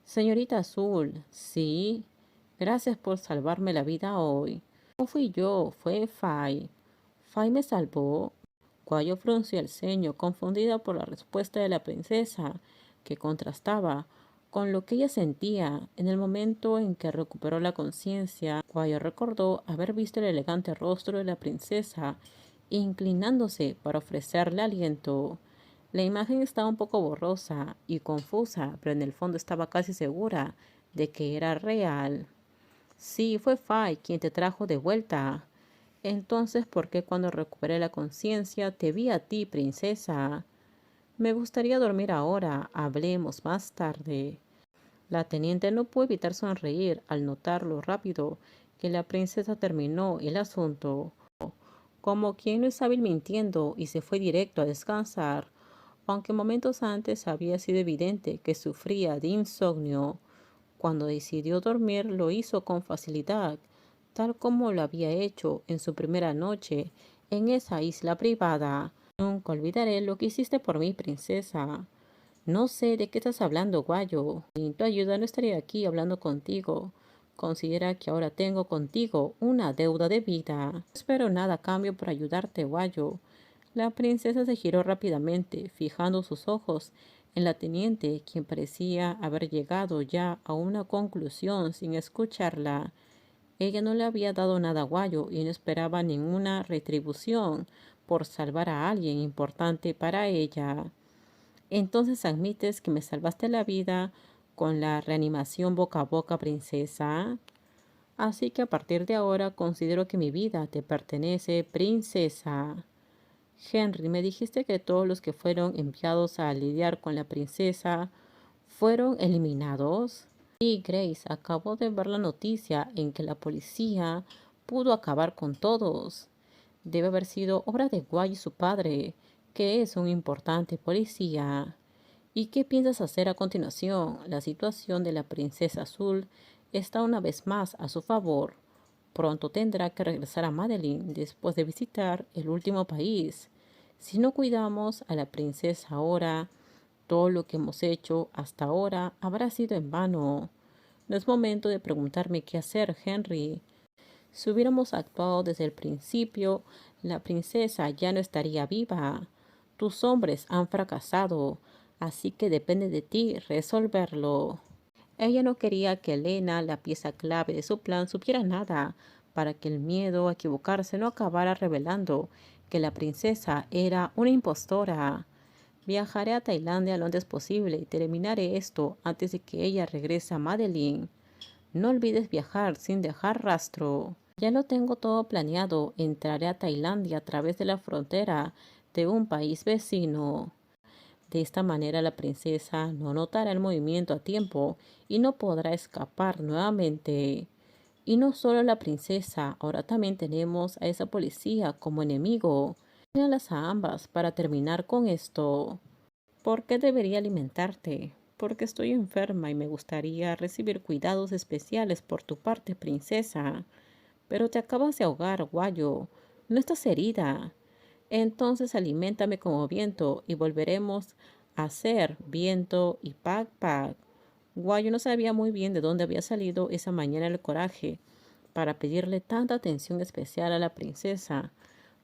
Señorita Azul, sí, gracias por salvarme la vida hoy. No fui yo, fue Fai. Fai me salvó. Guayo frunció el ceño, confundida por la respuesta de la princesa, que contrastaba con lo que ella sentía. En el momento en que recuperó la conciencia, Guayo recordó haber visto el elegante rostro de la princesa, inclinándose para ofrecerle aliento. La imagen estaba un poco borrosa y confusa, pero en el fondo estaba casi segura de que era real. Sí, fue Fai quien te trajo de vuelta. Entonces, ¿por qué cuando recuperé la conciencia te vi a ti, princesa? Me gustaría dormir ahora. Hablemos más tarde. La teniente no pudo evitar sonreír al notar lo rápido que la princesa terminó el asunto, como quien no es hábil mintiendo, y se fue directo a descansar, aunque momentos antes había sido evidente que sufría de insomnio. Cuando decidió dormir lo hizo con facilidad, tal como lo había hecho en su primera noche en esa isla privada. Nunca olvidaré lo que hiciste por mí, princesa. No sé de qué estás hablando, Guayo. Sin tu ayuda no estaría aquí hablando contigo. Considera que ahora tengo contigo una deuda de vida. No espero nada a cambio por ayudarte, Guayo. La princesa se giró rápidamente, fijando sus ojos en la teniente, quien parecía haber llegado ya a una conclusión sin escucharla. Ella no le había dado nada a Guayo y no esperaba ninguna retribución por salvar a alguien importante para ella. Entonces admites que me salvaste la vida con la reanimación boca a boca, princesa. Así que a partir de ahora considero que mi vida te pertenece, princesa. Henry, me dijiste que todos los que fueron enviados a lidiar con la princesa fueron eliminados. Y Grace, acabo de ver la noticia en que la policía pudo acabar con todos. Debe haber sido obra de Guay y su padre, que es un importante policía. ¿Y qué piensas hacer a continuación? La situación de la princesa azul está una vez más a su favor. Pronto tendrá que regresar a Madeline después de visitar el último país. Si no cuidamos a la princesa ahora, todo lo que hemos hecho hasta ahora habrá sido en vano. No es momento de preguntarme qué hacer, Henry. Si hubiéramos actuado desde el principio, la princesa ya no estaría viva. Tus hombres han fracasado, así que depende de ti resolverlo. Ella no quería que Elena, la pieza clave de su plan, supiera nada, para que el miedo a equivocarse no acabara revelando que la princesa era una impostora. Viajaré a Tailandia lo antes posible y terminaré esto antes de que ella regrese a Madeline. No olvides viajar sin dejar rastro. Ya lo tengo todo planeado. Entraré a Tailandia a través de la frontera de un país vecino. De esta manera la princesa no notará el movimiento a tiempo y no podrá escapar nuevamente. Y no solo la princesa, ahora también tenemos a esa policía como enemigo. Tínalas a ambas para terminar con esto. ¿Por qué debería alimentarte? Porque estoy enferma y me gustaría recibir cuidados especiales por tu parte, princesa. Pero te acabas de ahogar, Guayo. No estás herida. Entonces aliméntame como viento y volveremos a ser viento y pac pac. Guayo no sabía muy bien de dónde había salido esa mañana el coraje para pedirle tanta atención especial a la princesa.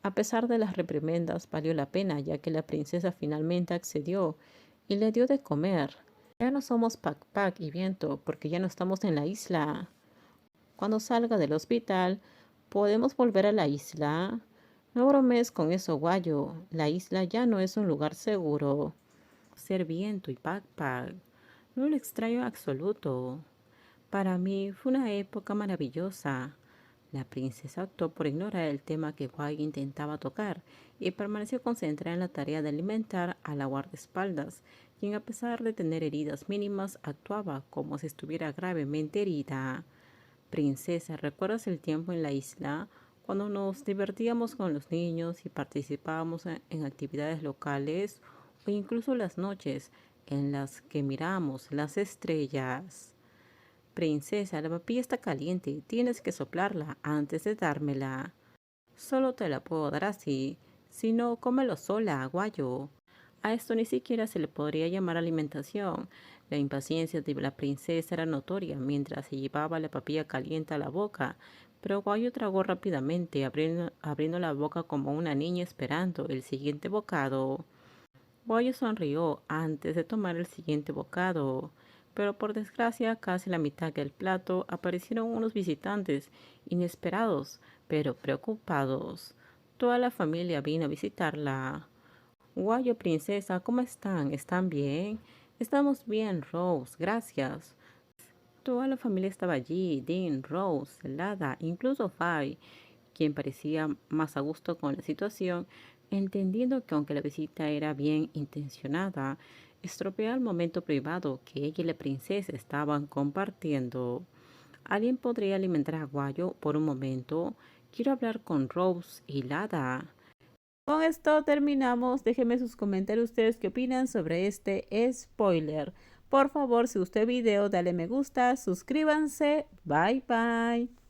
A pesar de las reprimendas, valió la pena, ya que la princesa finalmente accedió y le dio de comer. Ya no somos pac pac y viento, porque ya no estamos en la isla. Cuando salga del hospital, ¿podemos volver a la isla? No bromees con eso, Guayo. La isla ya no es un lugar seguro. Ser viento y pac pac. No lo extraño en absoluto. Para mí fue una época maravillosa. La princesa optó por ignorar el tema que Guay intentaba tocar y permaneció concentrada en la tarea de alimentar a la guardaespaldas, quien a pesar de tener heridas mínimas actuaba como si estuviera gravemente herida. Princesa, ¿recuerdas el tiempo en la isla cuando nos divertíamos con los niños y participábamos en actividades locales o incluso las noches en las que miramos las estrellas? Princesa, la papilla está caliente. Tienes que soplarla antes de dármela. Solo te la puedo dar así. Si no, cómelo sola, Guayo. A esto ni siquiera se le podría llamar alimentación. La impaciencia de la princesa era notoria mientras se llevaba la papilla caliente a la boca, pero Guayo tragó rápidamente, abriendo la boca como una niña esperando el siguiente bocado. Guayo sonrió antes de tomar el siguiente bocado, pero por desgracia, casi a la mitad del plato aparecieron unos visitantes inesperados, pero preocupados. Toda la familia vino a visitarla. Guayo, princesa, ¿cómo están? ¿Están bien? Estamos bien, Rose, gracias. Toda la familia estaba allí, Dean, Rose, Lada, incluso Fay, quien parecía más a gusto con la situación, entendiendo que aunque la visita era bien intencionada, estropeaba el momento privado que ella y la princesa estaban compartiendo. ¿Alguien podría alimentar a Guayo por un momento? Quiero hablar con Rose y Lada. Con esto terminamos. Déjenme sus comentarios ustedes qué opinan sobre este spoiler. Por favor, si gustó el video, dale me gusta, suscríbanse. Bye bye.